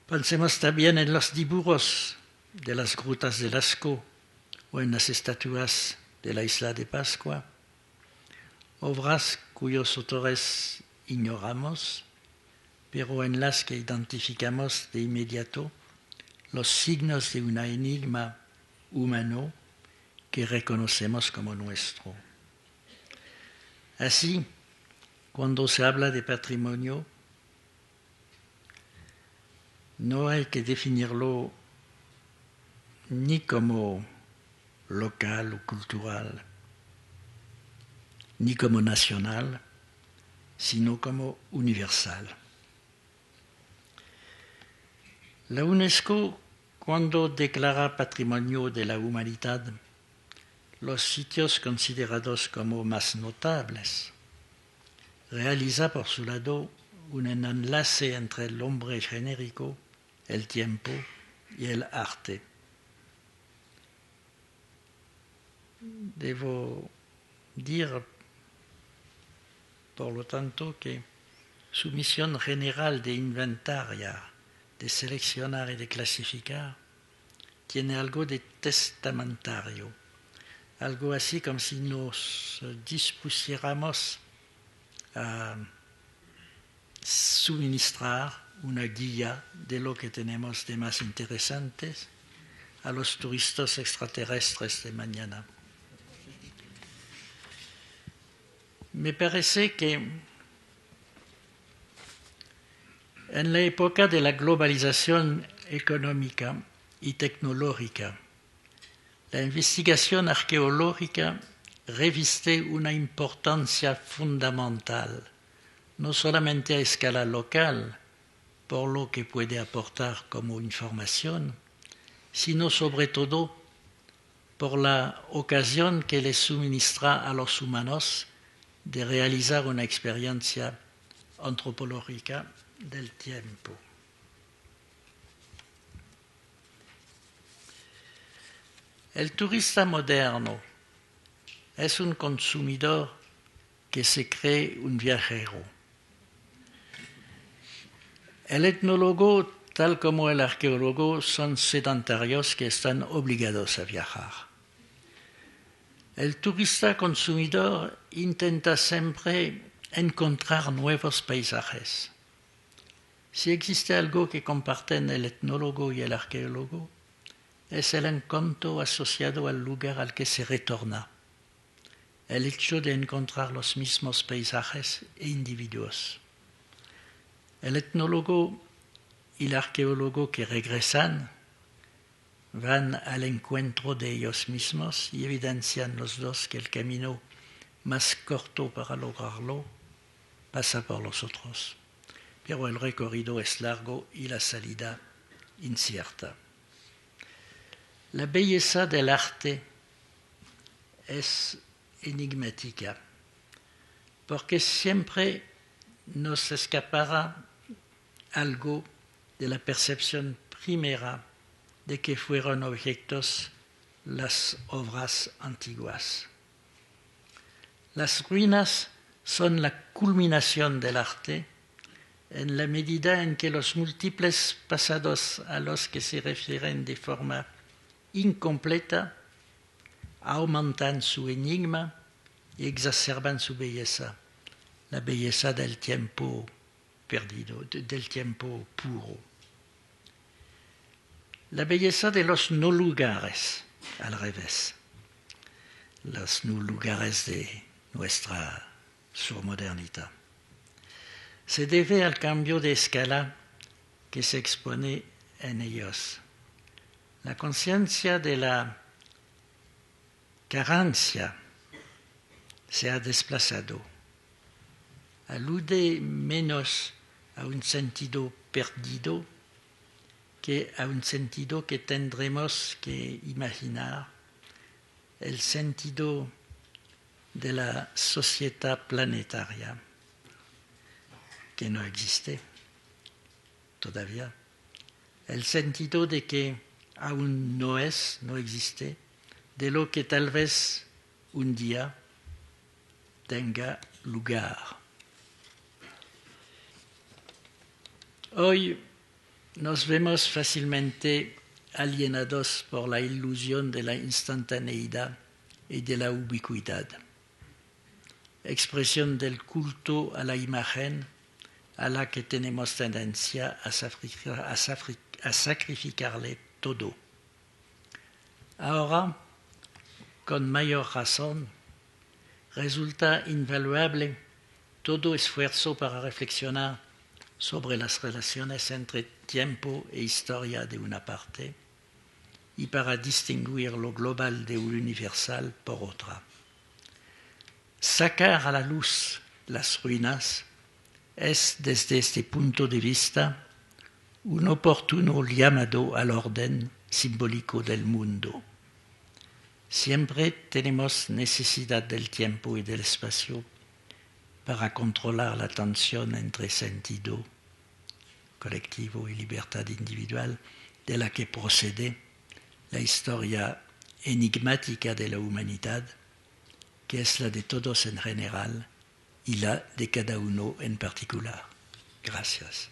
Pensemos también en los dibujos de las grutas de Lascaux o en las estatuas de la isla de Pascua, obras cuyos autores ignoramos, pero en las que identificamos de inmediato los signos de un enigma humano que reconocemos como nuestro. Así, cuando se habla de patrimonio, no hay que definirlo ni como local o cultural, ni como nacional, sino como universal. La UNESCO, cuando declara Patrimonio de la Humanidad los sitios considerados como más notables, realiza por su lado un enlace entre el hombre genérico, el tiempo y el arte. Debo decir, por lo tanto, que su misión general de inventariar, de seleccionar y de clasificar tiene algo de testamentario, algo así como si nos dispusiéramos a suministrar una guía de lo que tenemos de más interesantes a los turistas extraterrestres de mañana. Me parece que en la época de la globalización económica y tecnológica, la investigación arqueológica reviste una importancia fundamental, no solamente a escala local, por lo que puede aportar como información, sino sobre todo por la ocasión que les suministra a los humanos de realizar una experiencia antropológica del tiempo. El turista moderno es un consumidor que se cree un viajero. El etnólogo, tal como el arqueólogo, son sedentarios que están obligados a viajar. El turista consumidor intenta siempre encontrar nuevos paisajes. Si existe algo que comparten el etnólogo y el arqueólogo, es el encanto asociado al lugar al que se retorna, el hecho de encontrar los mismos paisajes e individuos. El etnólogo y el arqueólogo que regresan van al encuentro de ellos mismos y evidencian los dos que el camino más corto para lograrlo pasa por los otros. Pero el recorrido es largo y la salida incierta. La belleza del arte es enigmática, porque siempre nos escapará algo de la percepción primera de que fueron objetos las obras antiguas. Las ruinas son la culminación del arte en la medida en que los múltiples pasados a los que se refieren de forma incompleta aumentan su enigma y exacerban su belleza, la belleza del tiempo perdido, del tiempo puro. La belleza de los no lugares, al revés, los no lugares de nuestra surmodernidad, se debe al cambio de escala que se expone en ellos. La conciencia de la carencia se ha desplazado, alude menos a un sentido perdido que a un sentido que tendremos que imaginar, el sentido de la sociedad planetaria, que no existe todavía, el sentido de que aún no existe, de lo que tal vez un día tenga lugar. Hoy nos vemos fácilmente alienados por la ilusión de la instantaneidad y de la ubicuidad, expresión del culto a la imagen a la que tenemos tendencia a sacrificarle todo. Ahora, con mayor razón, resulta invaluable todo esfuerzo para reflexionar sobre las relaciones entre tiempo e historia de una parte y para distinguir lo global de lo universal por otra. Sacar a la luz las ruinas es, desde este punto de vista, un oportuno llamado al orden simbólico del mundo. Siempre tenemos necesidad del tiempo y del espacio para controlar la tensión entre sentido colectivo y libertad individual de la que procede la historia enigmática de la humanidad, que es la de todos en general y la de cada uno en particular. Gracias.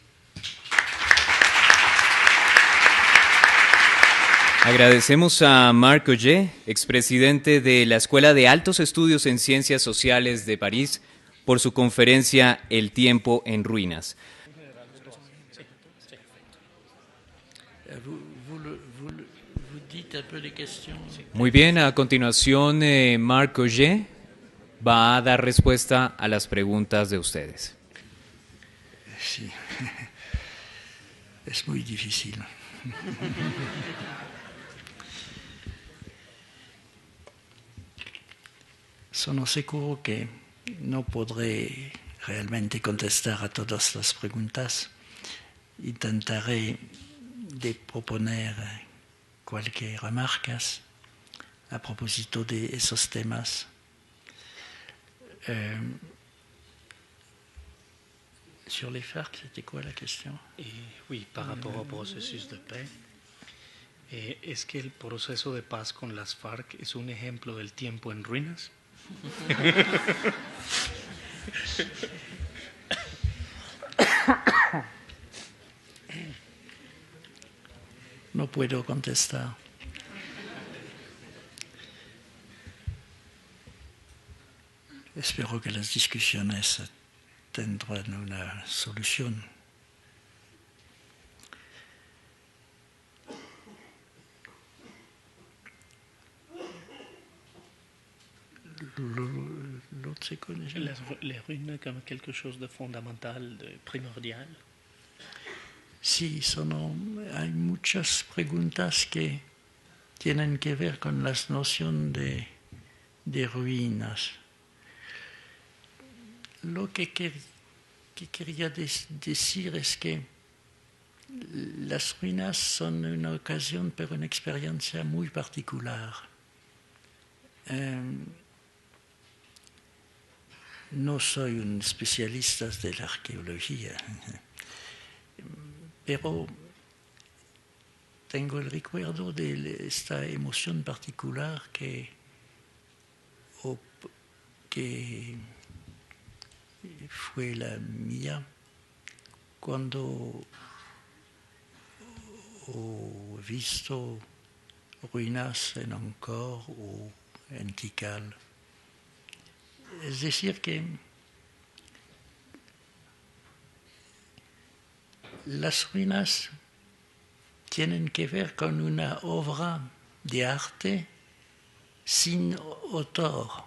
Agradecemos a Marc Augé, expresidente de la Escuela de Altos Estudios en Ciencias Sociales de París, por su conferencia El tiempo en ruinas. Muy bien, a continuación Marc Augé va a dar respuesta a las preguntas de ustedes. Sí, es muy difícil. Sono seguro que no podré realmente contestar a todas las preguntas. Intentaré de proponer cualquier remarcas a propósito de esos temas. Sur les FARC, c'était quoi la question? Oui, par rapport au processus de paix. ¿Es que el proceso de paz con las FARC es un ejemplo del tiempo en ruinas? No puedo contestar. Espero que las discusiones tendrán una solución. L'autre, c'est quoi déjà? Les ruines comme quelque chose de fondamental, de primordial. Sí, hay muchas preguntas que tienen que ver con las nociones de ruinas. Lo que quería decir es que las ruinas son una ocasión, pero una experiencia muy particular. No soy un especialista de la arqueología, pero tengo el recuerdo de esta emoción particular que fue la mía cuando he visto ruinas en Angkor o en Tikal. Es decir, que las ruinas tienen que ver con una obra de arte sin autor.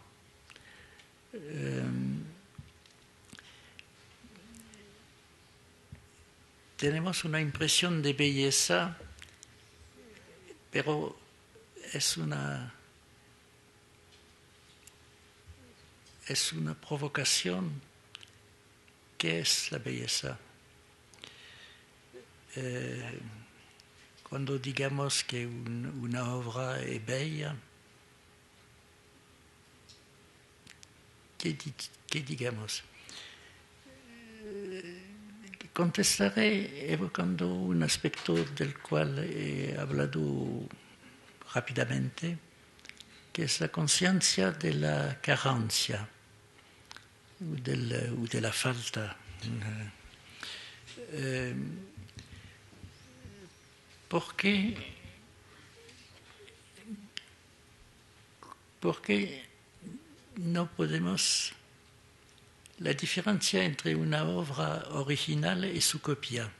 Tenemos una impresión de belleza, pero es una provocación. ¿Qué es la belleza? Cuando digamos que una obra es bella, ¿qué digamos? Contestaré evocando un aspecto del cual he hablado rápidamente, que es la conciencia de la carencia o de la falta. ¿Por qué no podemos? La diferencia entre una obra original y su copia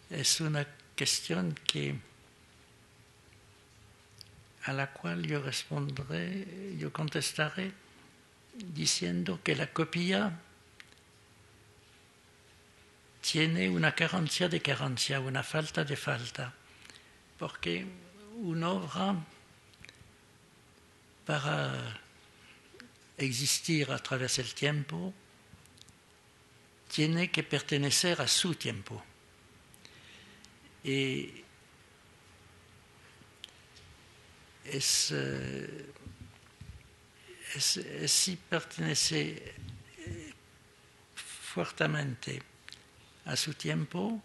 es una cuestión a la cual yo contestaré diciendo que la copia tiene una carencia de carencia, una falta de falta, porque una obra, para existir a través del tiempo, tiene que pertenecer a su tiempo. Y si pertenece fuertemente a su tiempo,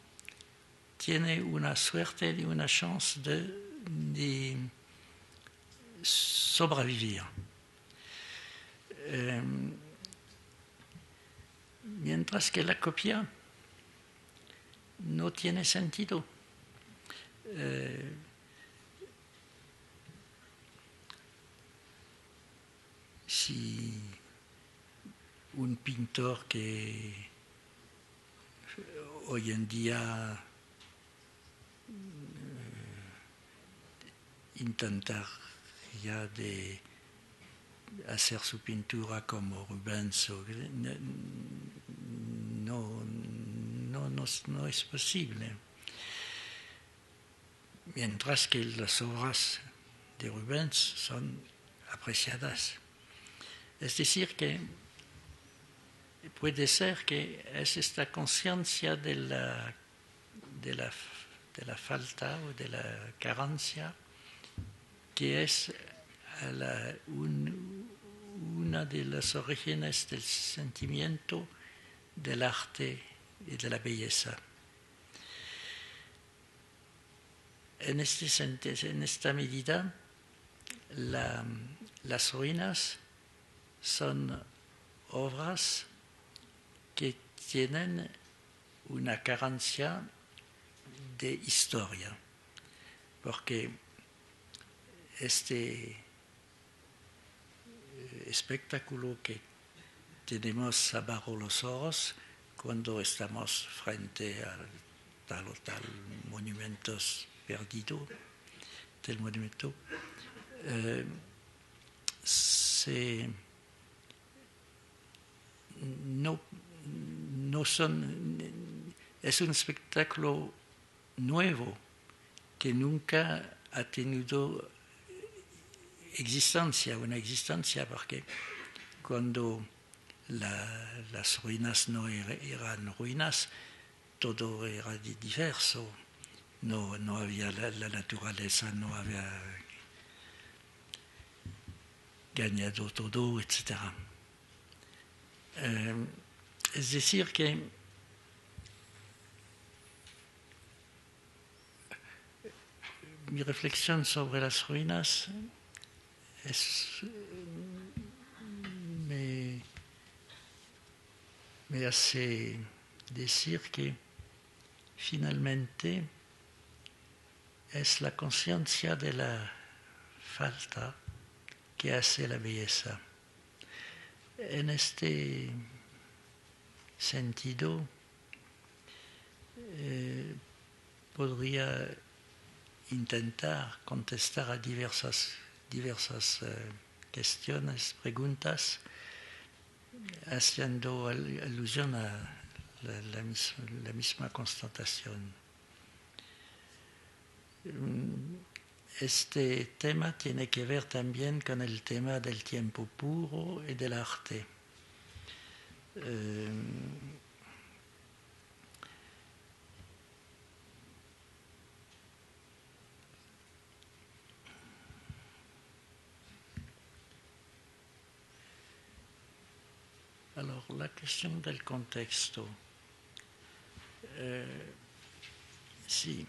tiene una suerte y una chance de sobrevivir. Mientras que la copia no tiene sentido. Si un pintor que hoy en día intentaría de hacer su pintura como Rubens, no es posible. Mientras que las obras de Rubens son apreciadas. Es decir, que puede ser que es esta conciencia de la falta o de la carencia que es una de las orígenes del sentimiento del arte y de la belleza. En esta medida, las ruinas son obras que tienen una carencia de historia, porque este espectáculo que tenemos abajo los ojos cuando estamos frente a tal o tal monumentos perdido del monumento, es un espectáculo nuevo que nunca ha tenido una existencia, porque cuando las ruinas no eran ruinas, todo era diverso, no había la naturaleza, no había ganado todo, etc. Es decir, que mi reflexión sobre las ruinas me hace decir que finalmente es la conciencia de la falta que hace la belleza. En este sentido, podría intentar contestar a diversas cuestiones, preguntas, haciendo alusión a la misma constatación. Este tema tiene que ver también con el tema del tiempo puro y del arte. Alors, la question del contexto. Sí.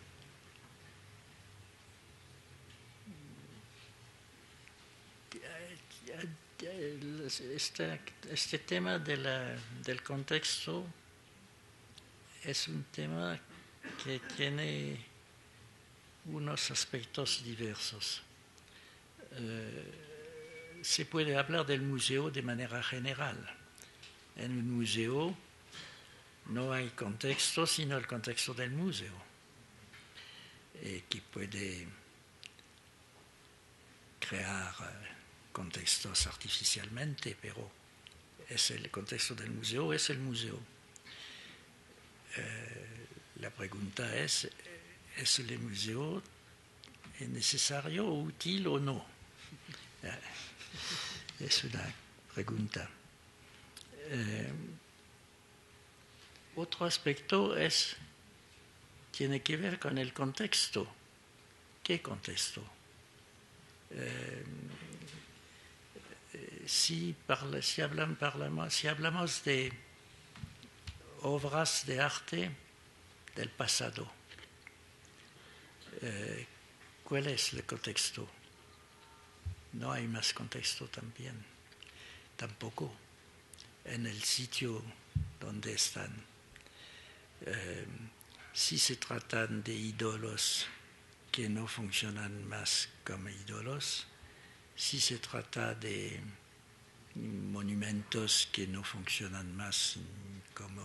Este tema del contexto es un tema que tiene unos aspectos diversos. Se puede hablar del museo de manera general. En un museo no hay contexto sino el contexto del museo, que puede crear contextos artificialmente, pero es el contexto del museo, es el museo. La pregunta es el museo necesario, útil o no? Es una pregunta. Otro aspecto tiene que ver con el contexto. ¿Qué contexto? Si hablamos de obras de arte del pasado, ¿cuál es el contexto? No hay más contexto tampoco en el sitio donde están. Si se tratan de ídolos que no funcionan más como ídolos, si se trata de monumentos que no funcionan más como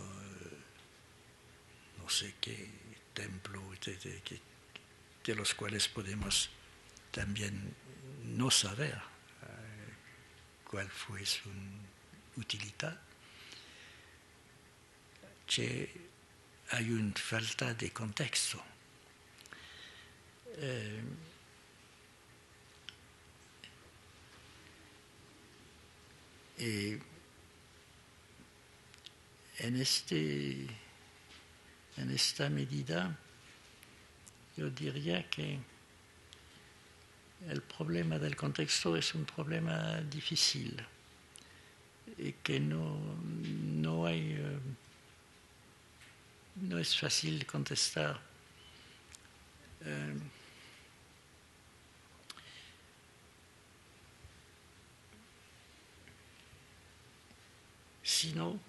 no sé qué templo, de los cuales podemos también no saber cuál fue su utilidad, que hay una falta de contexto. Y en esta medida, yo diría que el problema del contexto es un problema difícil y que no es fácil contestar. Sino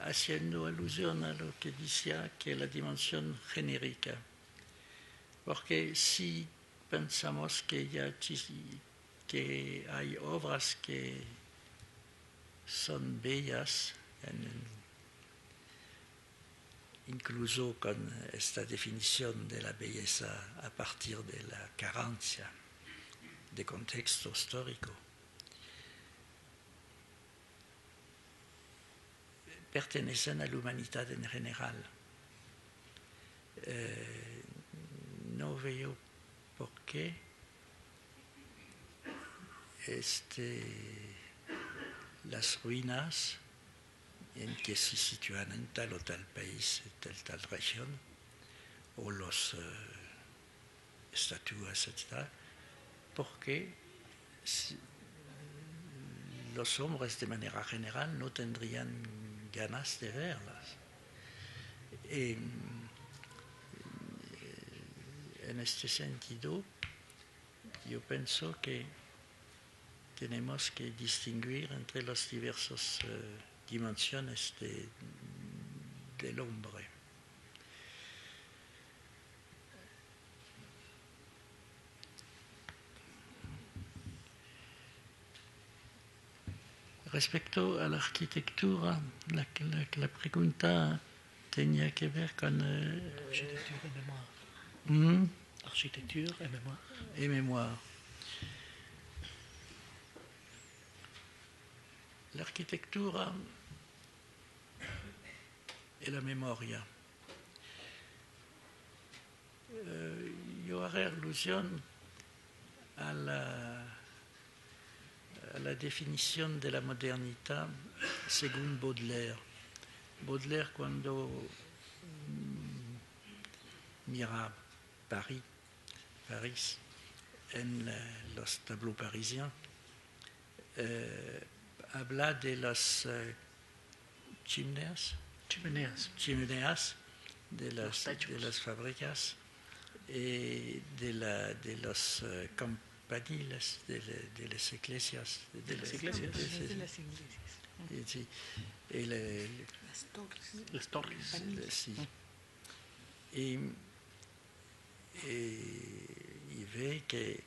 haciendo alusión a lo que decía que la dimensión genérica. Porque si pensamos que hay obras que son bellas, incluso con esta definición de la belleza a partir de la carencia de contexto histórico, pertenecen a la humanidad en general. No veo por qué las ruinas en que se sitúan en tal o tal país, en tal región, o las estatuas, etc., porque los hombres de manera general no tendrían ganas de verlas. En este sentido, yo pienso que tenemos que distinguir entre las diversas dimensiones del hombre. Respecto a la arquitectura, la pregunta tenía que ver con Architecture et mémoire. Architecture et mémoire. Et mémoire. L'architectura e la memoria. Yo haré alusión a la definición de la modernidad según Baudelaire. Baudelaire, cuando mira París en los tableaux parisiens, habla de las chimeneas de las fábricas y de los campaniles de las iglesias. Sí. Las torres. Sí. Y ve que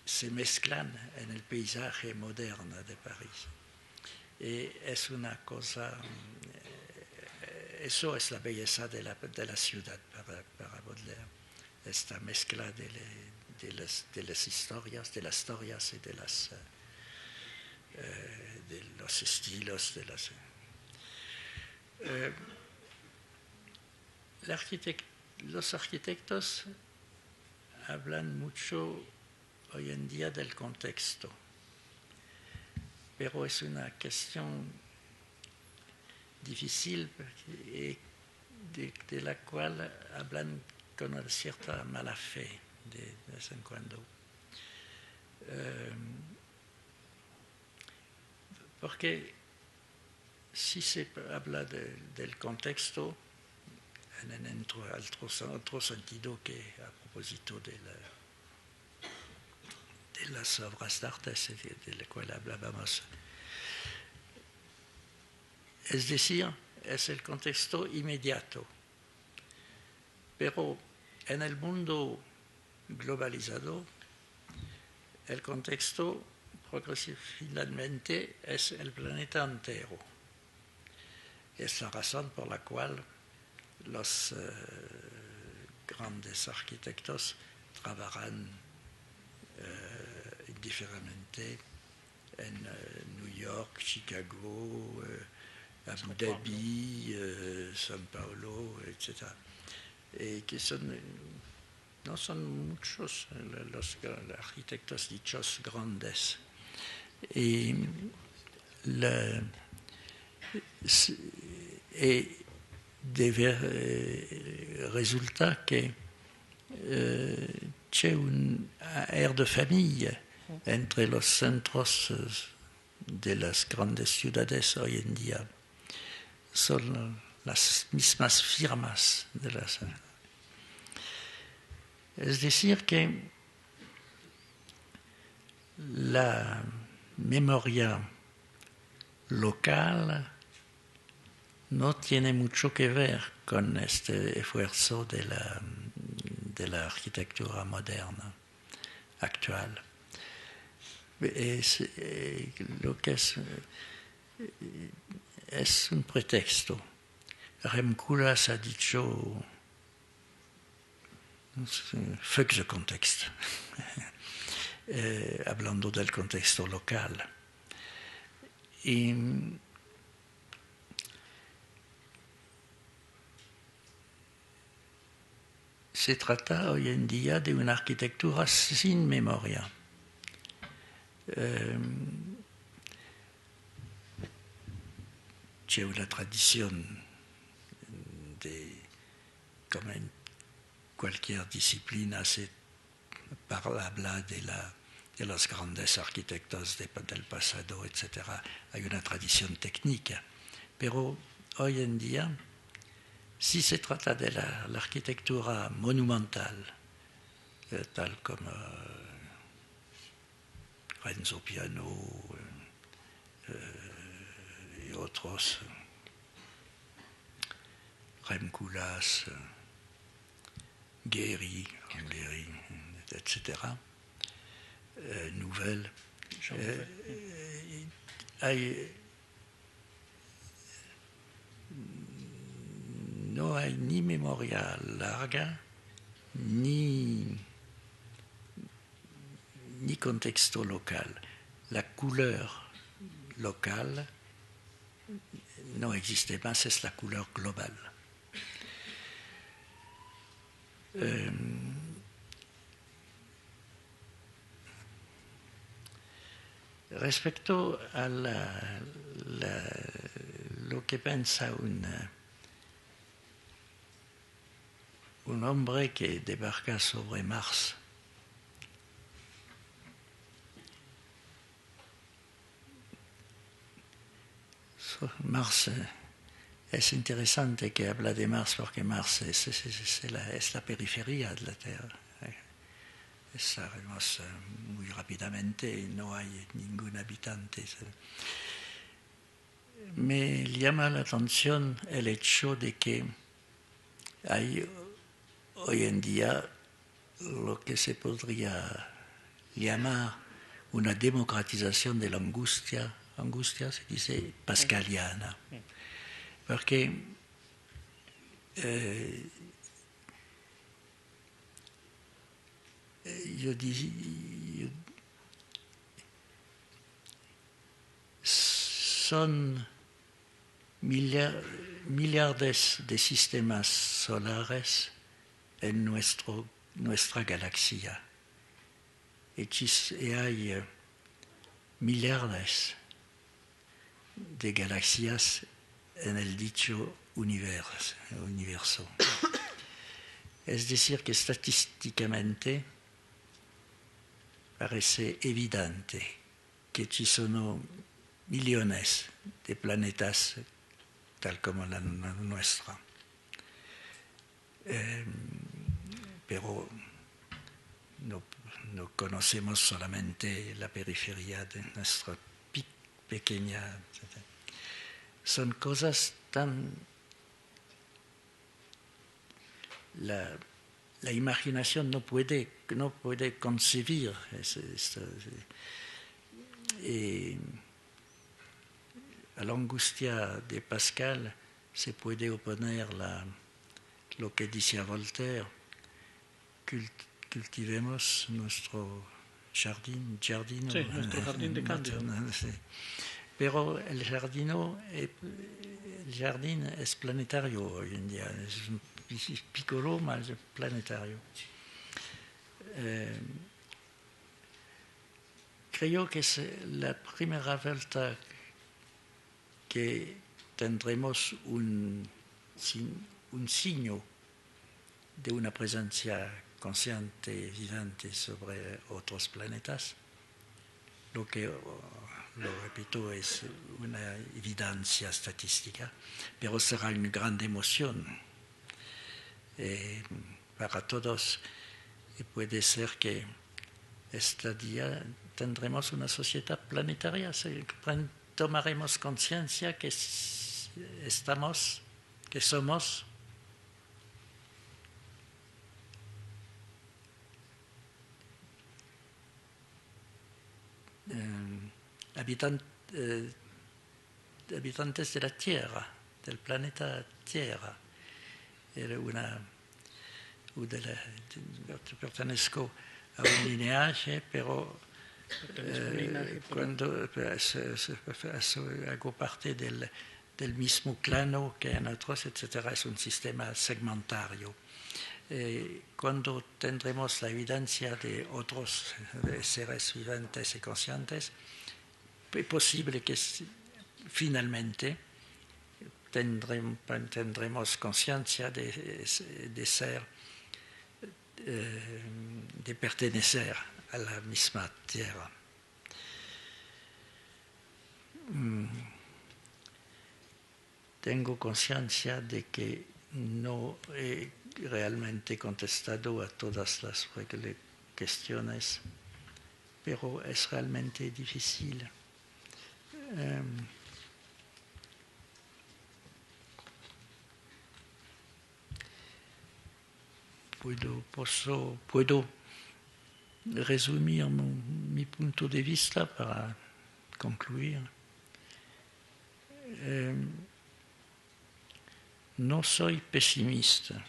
se mezclan en el paisaje moderno de París. Y es una cosa, eso es la belleza de la ciudad para Baudelaire, esta mezcla de las historias y de los estilos, los arquitectos hablan mucho hoy en día del contexto. pero es una cuestión difícil y de la cual hablan con una cierta mala fe de vez en cuando. Porque si se habla del contexto, en otro sentido que a propósito de las obras de arte de la cual hablábamos, es decir, es el contexto inmediato. Pero en el mundo globalizado, el contexto progresivamente es el planeta entero. Es la razón por la cual los grandes arquitectos trabajan indiferentemente en New York, Chicago, Abu Dhabi, São Paulo, etc. Que no son muchos los arquitectos dichos grandes. Y resulta que c'è un air de famille entre los centros de las grandes ciudades hoy en día. Son las mismas firmas de las... Es decir, que la memoria local no tiene mucho que ver con este esfuerzo de la arquitectura moderna actual. Lo que es un pretexto. Rem Koolhaas ha dicho fuck the context, hablando del contexto local. Y se trata hoy en día de una arquitectura sin memoria. C'è una tradición como en cualquier disciplina se habla de los grandes arquitectos del pasado, etc. Hay una tradición técnica, pero hoy en día, si se trata de la arquitectura monumental, tal como Renzo Piano y otros, Rem Koolhaas, Gehry, etc., Nouvel, no hay ni memoria larga, ni contexto local. La couleur locale no existe más, es la couleur global. Respecto a lo que piensa un hombre que debarca sobre Mars, Mars es interesante que habla de Mars porque Mars es la periferia de la Tierra. Sabemos muy rápidamente, no hay ningún habitante. Me llama la atención el hecho de que hay hoy en día lo que se podría llamar una democratización de la angustia se dice pascaliana, porque son millardes de sistemas solares en nuestra galaxia y hay millardes de galaxias en el dicho universo. Es decir, que statisticamente parece evidente che ci sono millones de planetas tal como la nuestra. Pero no conocemos solamente la periferia de nuestra pequeña. Son cosas tan... La imaginación no puede concebir esto. Y a la angustia de Pascal se puede oponer lo que decía Voltaire: cultivemos nuestro jardín Sí, nuestro jardín de Cándido. Sí. Pero el jardín es planetario hoy en día, es un piccolo, ma es planetario. Creo que es la primera vuelta que tendremos un signo de una presencia consciente y vivante sobre otros planetas. Lo que, lo repito, es una evidencia estadística, pero será una gran emoción para todos, y puede ser que este día tendremos una sociedad planetaria, tomaremos conciencia que somos habitantes de la Tierra, del planeta Tierra. Pertenezco a un linaje, pero cuando hago parte del mismo clano que en otros, etc., es un sistema segmentario. Cuando tendremos la evidencia de otros seres vivientes y conscientes, es posible que finalmente tendremos conciencia de ser, de pertenecer a la misma Tierra. Tengo conciencia de que no he realmente contestado a todas las cuestiones, pero es realmente difícil. Puedo resumir mi punto de vista para concluir. No soy pesimista.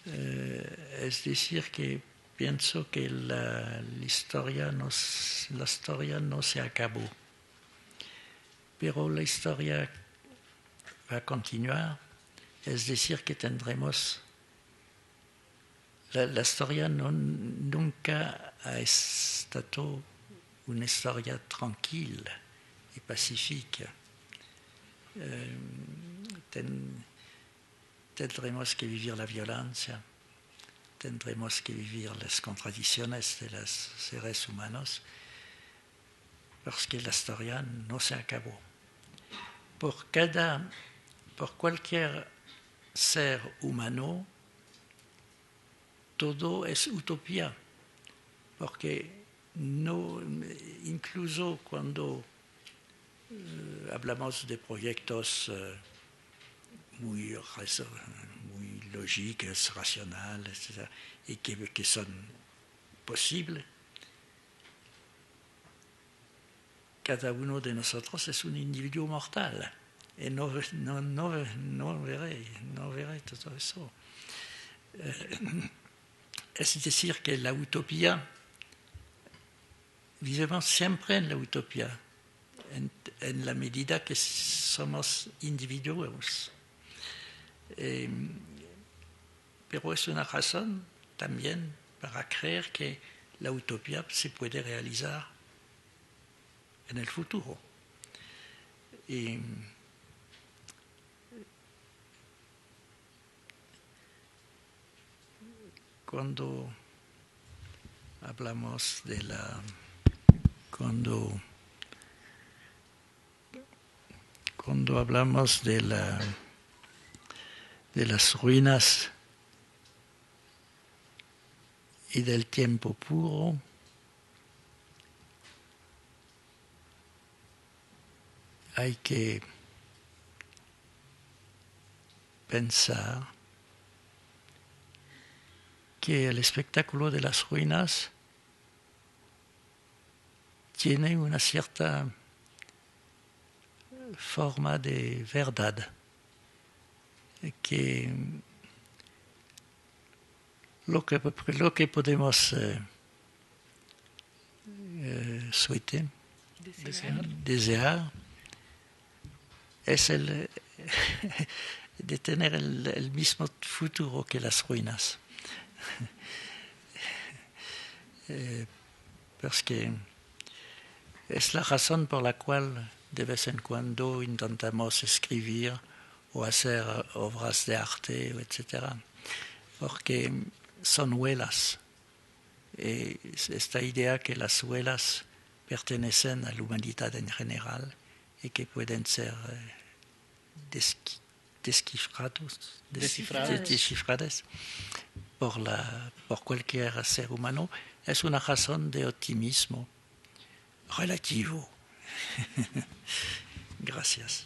Es decir, que pienso que la historia no se acabó, pero la historia va a continuar. Es decir, que tendremos... La historia nunca ha estado una historia tranquila y pacífica. Tendremos que vivir la violencia, tendremos que vivir las contradicciones de los seres humanos, porque la historia no se acabó. Por cualquier ser humano, todo es utopía, porque incluso cuando hablamos de proyectos muy lógicos, racionales, etc., y que son posibles, cada uno de nosotros es un individuo mortal, y no veré todo eso. Es decir, que la utopía, vivimos siempre en la utopía, en la medida que somos individuos. Pero es una razón también para creer que la utopía se puede realizar en el futuro. Y cuando hablamos de cuando hablamos de las ruinas y del tiempo puro, hay que pensar que el espectáculo de las ruinas tiene una cierta forma de verdad, que lo que podemos desear es de tener el mismo futuro que las ruinas. Porque es la razón por la cual de vez en cuando intentamos escribir o hacer obras de arte, etc. Porque son huellas. Esta idea que las huellas pertenecen a la humanidad en general y que pueden ser descifradas por cualquier ser humano, es una razón de optimismo relativo. Gracias.